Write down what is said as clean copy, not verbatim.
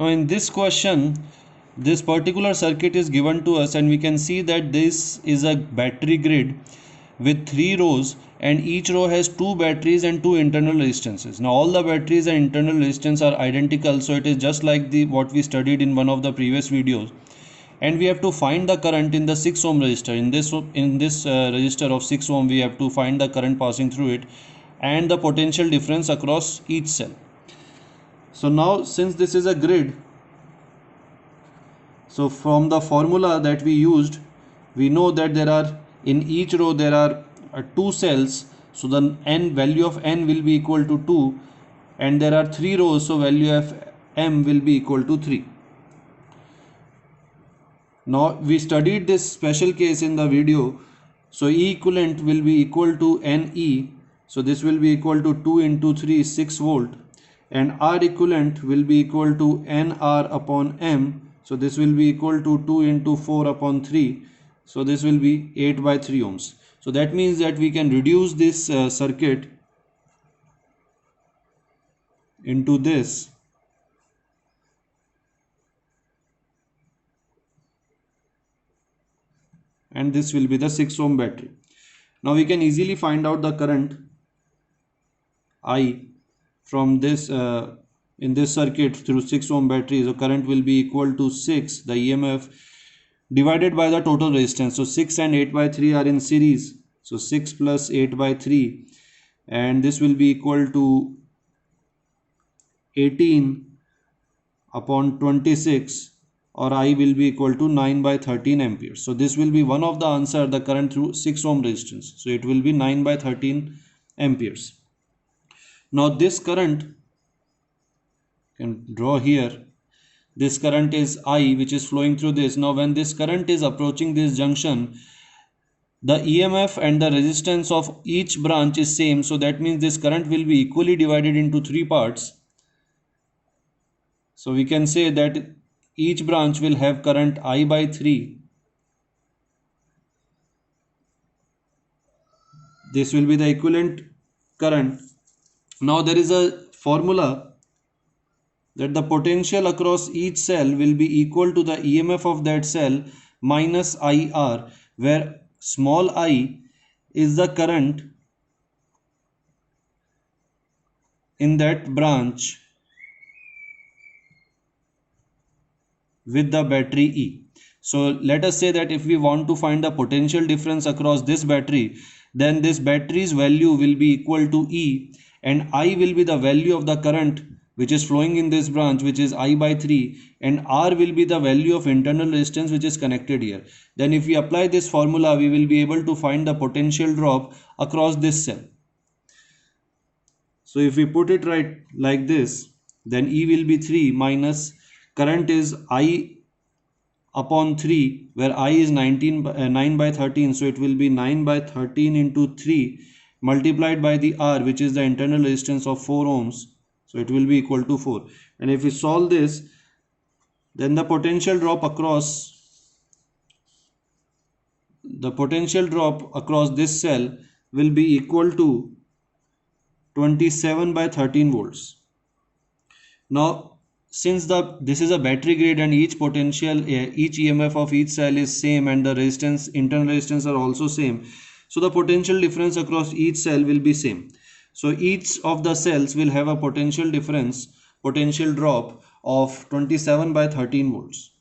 Now in this question, this particular circuit is given to us and we can see that this is a battery grid with 3 rows, and each row has 2 batteries and 2 internal resistances. Now all the batteries and internal resistance are identical, so it is just like the what we studied in one of the previous videos. And we have to find the current in the 6 ohm resistor. In this resistor of 6 ohm, we have to find the current passing through it and the potential difference across each cell. So now since this is a grid, so from the formula that we used, we know that there are in each row there are 2 cells, so the n value of n will be equal to 2, and there are 3 rows, so value of m will be equal to 3. Now we studied this special case in the video, so E equivalent will be equal to NE, so this will be equal to 2 into 3 6 volt, and R equivalent will be equal to NR upon M, so this will be equal to 2 into 4 upon 3, so this will be 8 by 3 ohms. So that means that we can reduce this circuit into this, and this will be the 6 ohm battery. Now we can easily find out the current I from this in this circuit through 6 ohm battery. So current will be equal to 6, the EMF, divided by the total resistance. So 6 and 8 by 3 are in series, so 6 plus 8 by 3, and this will be equal to 18 upon 26, or I will be equal to 9 by 13 amperes. So this will be one of the answer, the current through 6 ohm resistance. So it will be 9 by 13 amperes. Now this current, can draw here, this current is I, which is flowing through this. Now when this current is approaching this junction, the EMF and the resistance of each branch is same, so that means this current will be equally divided into 3 parts. So we can say that each branch will have current I by 3. This will be the equivalent current. Now there is a formula that the potential across each cell will be equal to the EMF of that cell minus IR, where small I is the current in that branch with the battery E. So let us say that if we want to find the potential difference across this battery, then this battery's value will be equal to E, and I will be the value of the current which is flowing in this branch, which is I by 3, and R will be the value of internal resistance which is connected here. Then if we apply this formula, we will be able to find the potential drop across this cell. So if we put it right like this, then E will be 3 minus current is I upon 3, where I is 9 by 13, so it will be 9 by 13 into 3 multiplied by the R, which is the internal resistance of 4 ohms, so it will be equal to 4. And if we solve this, then the potential drop across this cell will be equal to 27 by 13 volts. Now since this is a battery grid and each EMF of each cell is same, and the internal resistance are also same, so the potential difference across each cell will be same. So each of the cells will have a potential drop of 27 by 13 volts.